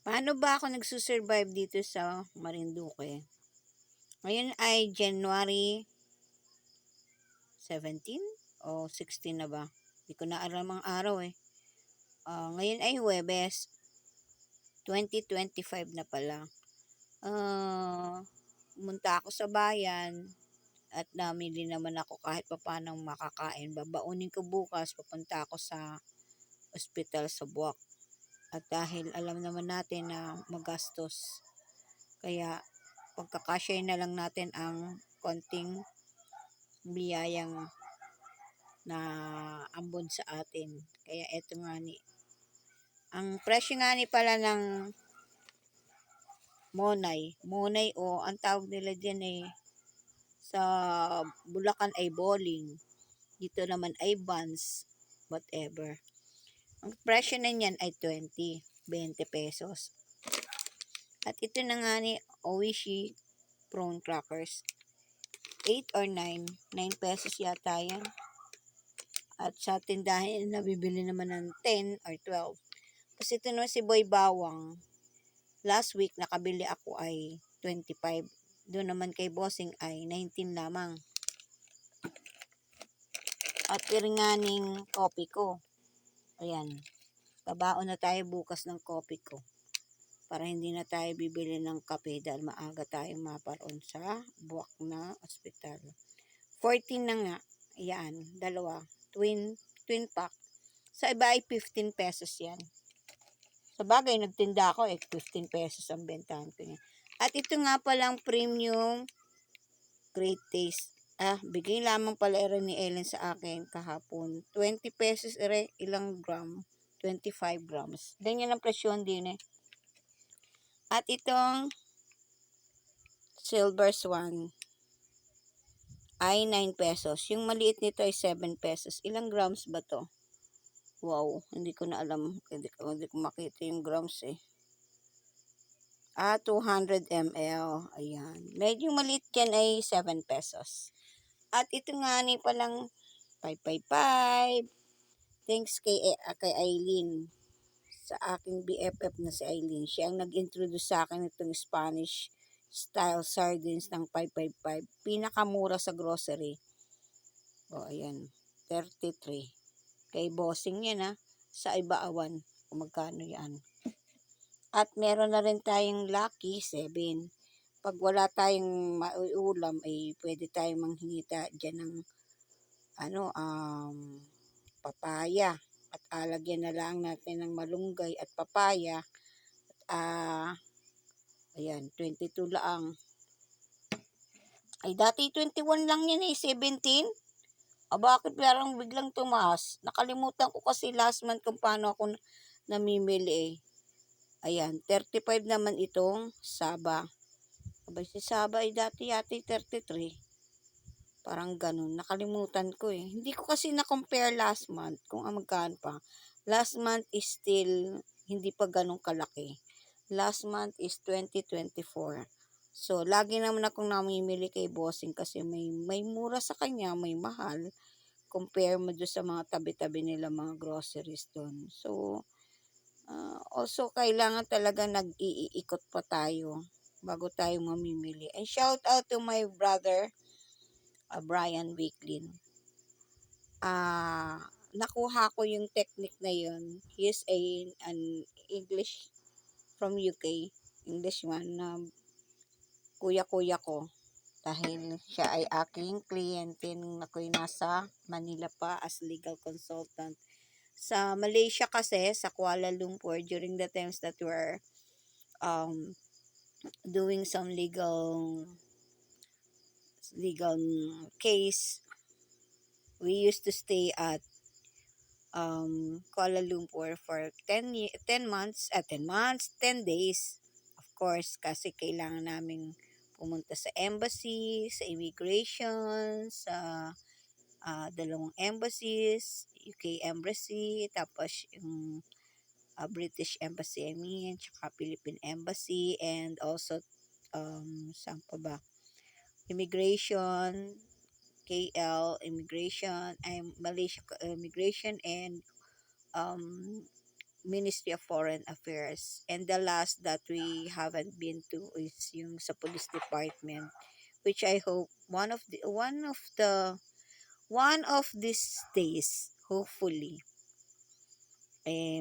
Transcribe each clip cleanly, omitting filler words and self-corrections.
Paano ba ako nagsusurvive dito sa Marinduque? Ngayon ay January 17 o 16 na ba? Hindi ko na alam ang araw eh. Ngayon ay Huwebes, 2025 na pala. Pumunta ako sa bayan at namili naman ako kahit paano makakain. Babaunin ko bukas, papunta ako sa ospital sa Buwak. At dahil alam naman natin na magastos, kaya pagkakasya na lang natin ang konting biyayang na ambon sa atin. Kaya eto nga ni. Ang presyo nga ni pala ng Monay. Monay o ang tawag nila dyan ay sa Bulacan ay bowling. Dito naman ay buns. Whatever. Ang presyo na niyan ay 20 pesos. At ito na nga ni Oishi prawn crackers. 8 or 9. 9 pesos yata yan. At sa tindahan, nabibili naman ng 10 or 12. Kasi ito naman si Boy Bawang. Last week, nakabili ako ay 25. Doon naman kay Bossing ay 19 lamang. At iringaning kopi ko. Ayan. Kabaon na tayo bukas ng kopi ko. Para hindi na tayo bibili ng kape dahil maaga tayong maparoon sa Buwak na ospital. 14 na nga. Ayan. Dalawa. Twin pack. Sa iba ay 15 pesos yan. Sa bagay, nagtinda ako 15 pesos ang bentahan ko niya. At ito nga palang premium great taste. Bigay lamang pala rin ni Ellen sa akin kahapon. 20 pesos ilang gram? 25 grams. Ganyan ang presyon din eh. At itong Silver Swan ay 9 pesos. Yung maliit nito ay 7 pesos. Ilang grams ba to? Wow, hindi ko na alam. Hindi ko makita yung grams eh. 200 ml. Ayan. Medyo maliit yan ay 7 pesos. At ito nga ni palang 555. Thanks kay Aileen. Sa aking BFF na si Aileen. Siya ang nag-introduce sa akin itong Spanish style sardines ng 555. Pinakamura sa grocery. Ayan. 33. Kay Bossing yan sa ibaawan. Kung magkano yan. At meron na rin tayong Lucky 7. Pag wala tayong mauulam, ay pwede tayong manghingita dyan ng papaya. At alagyan na lang natin ng malunggay at papaya. Ayan, 22 lang. Ay, dati 21 lang yan 17. Bakit parang biglang tumaas? Nakalimutan ko kasi last month kung paano ako namimili eh. Ayan, 35 naman itong Saba. Abay, si Saba ay dati yata 33. Parang ganun. Nakalimutan ko eh. Hindi ko kasi na-compare last month kung magkano pa. Last month is still hindi pa ganun kalaki. Last month is 2024. So, lagi naman akong namimili kay Bossing kasi may mura sa kanya, may mahal. Compare mo doon sa mga tabi-tabi nila mga groceries doon. So, also, kailangan talaga nag-iikot pa tayo bago tayo mamimili. And shout out to my brother, Brian Wicklin. Nakuha ko yung technique na yun. He is an English from UK. Englishman na kuya-kuya ko. Dahil siya ay aking kliyente nung ako'y nasa Manila pa as legal consultant. Sa Malaysia kasi, sa Kuala Lumpur, during the times that we're doing some legal case, we used to stay at Kuala Lumpur for 10 days. Of course, kasi kailangan naming pumunta sa embassy, sa immigration, sa dalawang embassies, UK embassy, tapos yung British embassy, tsaka Philippine embassy, and also saan pa ba? Immigration, KL immigration, Malaysia immigration, and Ministry of Foreign Affairs. And the last that we haven't been to is yung sa Police Department, which I hope one of these days, hopefully,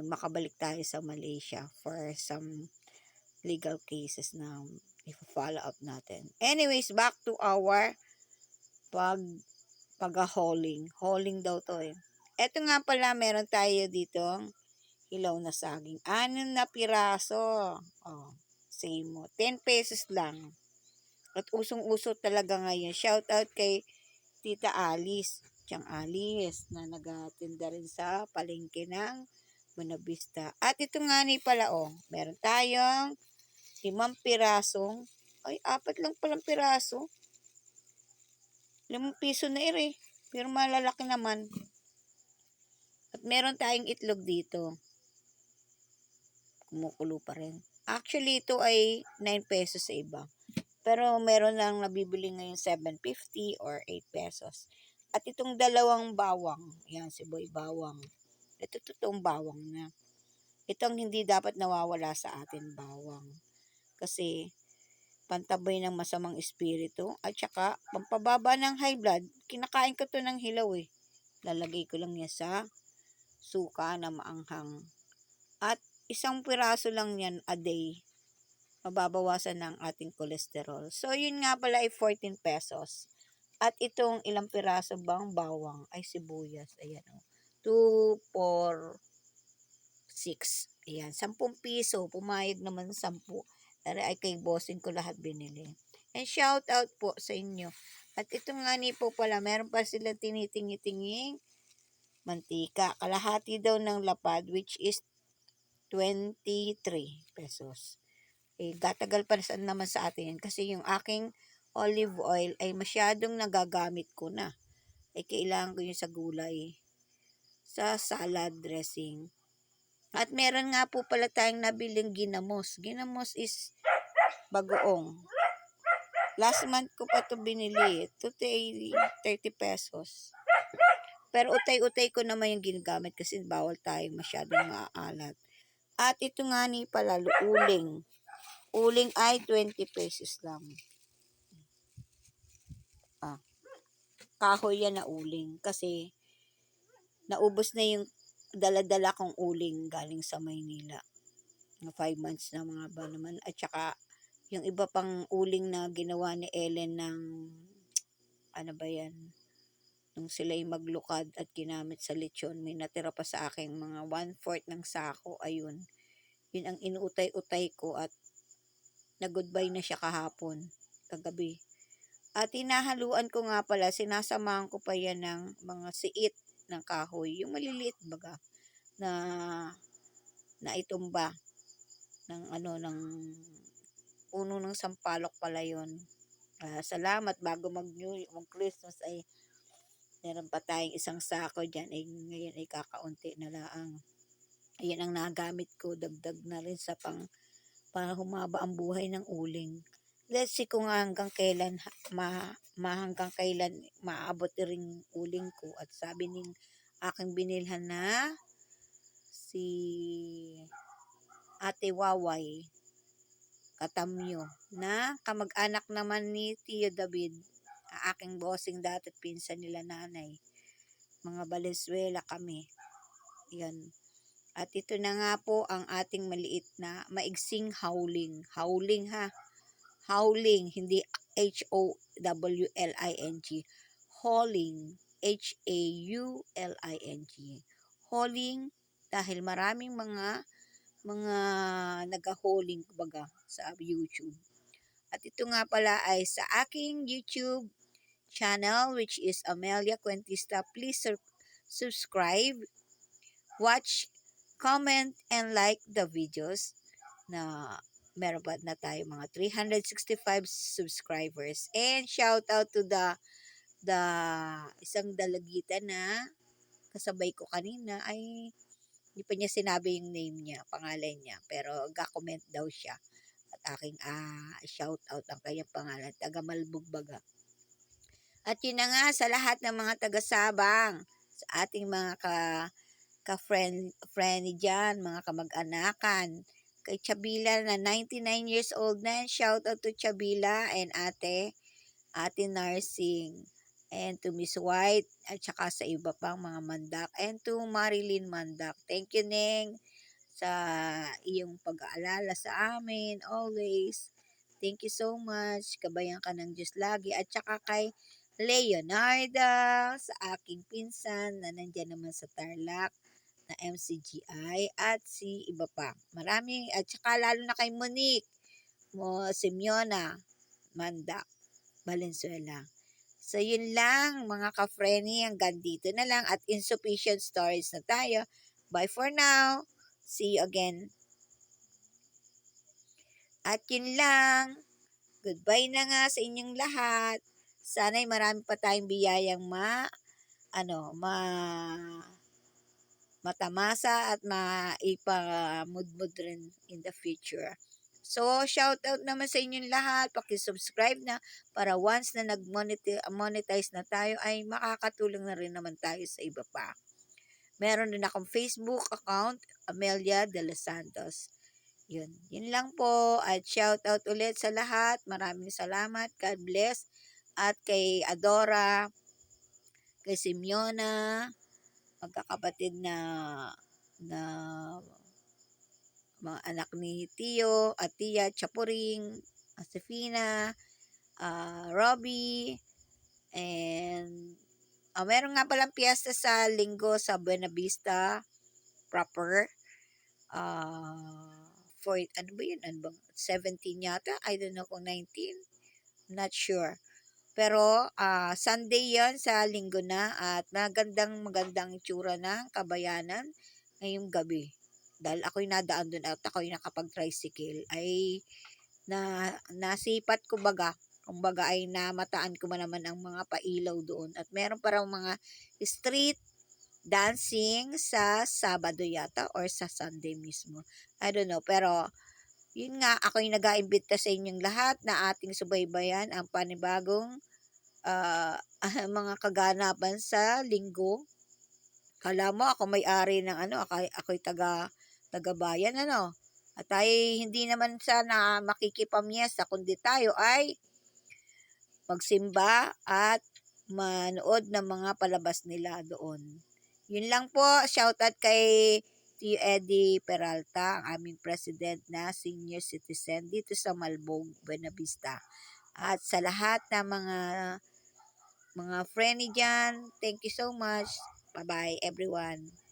makabalik tayo sa Malaysia for some legal cases na i-follow up natin. Anyways, back to our pag pag-hauling. Hauling daw to eh. Eto nga pala, meron tayo dito hilaw na saging. 6 na piraso. Oh, same mo. 10 pesos lang. At usong-uso talaga ngayon. Shout out kay Tita Alice. Tiyang Alice na nagatinda rin sa palengke ng Buenavista. At ito nga ni pala meron tayong 5 pirasong. Ay, 4 lang palang piraso. 5 piso na ire. Pero malalaki naman. At meron tayong itlog dito. Kumukulo pa rin. Actually, ito ay 9 pesos sa iba. Pero meron lang nabibili ngayon 7.50 or 8 pesos. At itong dalawang bawang. Yan, si Boy Bawang. Ito totoong bawang na. Itong hindi dapat nawawala sa atin bawang. Kasi pantabay ng masamang espiritu. At saka, pampababa ng high blood. Kinakain ko to ng hilaw eh. Lalagay ko lang niya sa suka na maanghang. At 1 piraso lang yan a day. Mababawasan ng ating kolesterol. So, yun nga pala ay 14 pesos. At itong ilang piraso bang bawang ay sibuyas. Ayan o. 2, 4, 6. Ayan. 10 piso. Pumayag naman 10. Pero ay kay bossing ko lahat binili. And shout out po sa inyo. At ito nga ni po pala, meron pa sila tinitingi-tinging mantika. Kalahati daw ng lapad, which is 23 pesos. Gatagal pa naman sa atin yan. Kasi yung aking olive oil ay masyadong nagagamit ko na. Kailangan ko yun sa gulay. Sa salad dressing. At meron nga po pala tayong nabiling ginamos. Ginamos is bagoong. Last month ko pa ito binili. Ito 30 pesos. Pero utay-utay ko naman yung ginagamit kasi bawal tayong masyadong maaalat. At ito nga ni pala, uling. Uling ay 20 pesos lang. Kahoy yan na uling. Kasi, naubos na yung dala-dala kong uling galing sa Maynila. 5 months na mga ba naman. At saka, yung iba pang uling na ginawa ni Ellen ng, ano ba yan? Nung sila'y maglukad at ginamit sa lechon, may natira pa sa aking mga 1/4 ng sako. Ayun. Yun ang inuutay-utay ko at nag-goodbye na siya kahapon, kagabi. At hinahaluan ko nga pala, sinasamahan ko pa yan ng mga siit ng kahoy. Yung maliliit baga na itumba ng ng puno ng sampalok pala yun. Salamat, bago mag-Christmas ay meron pa tayong 1 sako dyan. Ngayon ay kakaunti na lang. Ayan ang nagamit ko, dagdag na rin sa para humaba ang buhay ng uling. Let's see kung hanggang kailan hanggang kailan maaabot ring uling ko. At sabi ng aking binilhan na si Ate Waway Katamyo na kamag-anak naman ni Tio David, ang aking bossing dati at pinsan nila nanay. Mga Valenzuela kami. Yan. At ito na nga po ang ating maliit na maigsing howling. Howling ha. Howling, hindi Howling. Hauling, Hauling. Hauling dahil maraming mga nag-hauling kumbaga sa YouTube. At ito nga pala ay sa aking YouTube channel, which is Amelia Cuentista. Please subscribe, watch, comment, and like the videos na meron pa na tayo mga 365 subscribers. And shout out to the isang dalagita na kasabay ko kanina ay hindi pa niya sinabi yung name niya, pangalan niya. Pero ga-comment daw siya. At aking shout out ang kanyang pangalan, taga Malbugbaga. At yun na nga sa lahat ng mga taga-Sabang, sa ating mga ka-friendly dyan, mga kamag-anakan. Kay Chabila na 99 years old na, shout out to Chabila and Ate Narsing. And to Miss White, at saka sa iba pang mga mandak. And to Marilyn Mandak. Thank you, Neng, sa iyong pag-aalala sa amin, always. Thank you so much. Kabayan ka ng Diyos lagi. At saka kay Leonarda, sa aking pinsan na nandyan naman sa Tarlac na MCGI at si iba pa. Marami. At saka lalo na kay Monique Simeona Mandak Valenzuela. So, yun lang mga ka-frenny. Hanggang dito na lang at insufficient stories na tayo. Bye for now. See you again. At yun lang. Goodbye na nga sa inyong lahat. Sana'y marami pa tayong biyayang matamasa at maipamudmud rin in the future. So, shout out naman sa inyong lahat. Paki-subscribe na para once na nag-monetize na tayo ay makakatulong na rin naman tayo sa iba pa. Meron din akong Facebook account, Amelia de los Santos. Yun lang po. At shout out ulit sa lahat. Maraming salamat. God bless. At kay Adora, kay Simeona, magkakapatid na mga anak ni Tio at Tia, Chapuring, Josefina, Robbie, and meron nga palang piyesta sa linggo sa Buena Vista proper. For ano ba yun? Ano bang 17 yata? I don't know kung 19. Not sure. Pero Sunday yon sa linggo na at magandang itsura ng Kabayanan ngayong gabi. Dahil ako'y nadaan doon at ako'y nakapag-tricycle ay nasipat ko baga. Kumbaga ay namataan ko man naman ang mga pailaw doon. At meron parang mga street dancing sa Sabado yata or sa Sunday mismo. I don't know. Pero yun nga, ako'y nag-aimbita sa inyong lahat na ating subaybayan ang panibagong mga kaganapan sa linggo. Kala mo ako may-ari ng ako'y taga-bayan At ay hindi naman sana makikipamyesta kundi tayo ay magsimba at manood ng mga palabas nila doon. Yun lang po, shoutout kay Tio Eddie Peralta, ang aming president na senior citizen dito sa Malbog, Buena Vista. At sa lahat ng mga friendly dyan, thank you so much. Bye-bye everyone.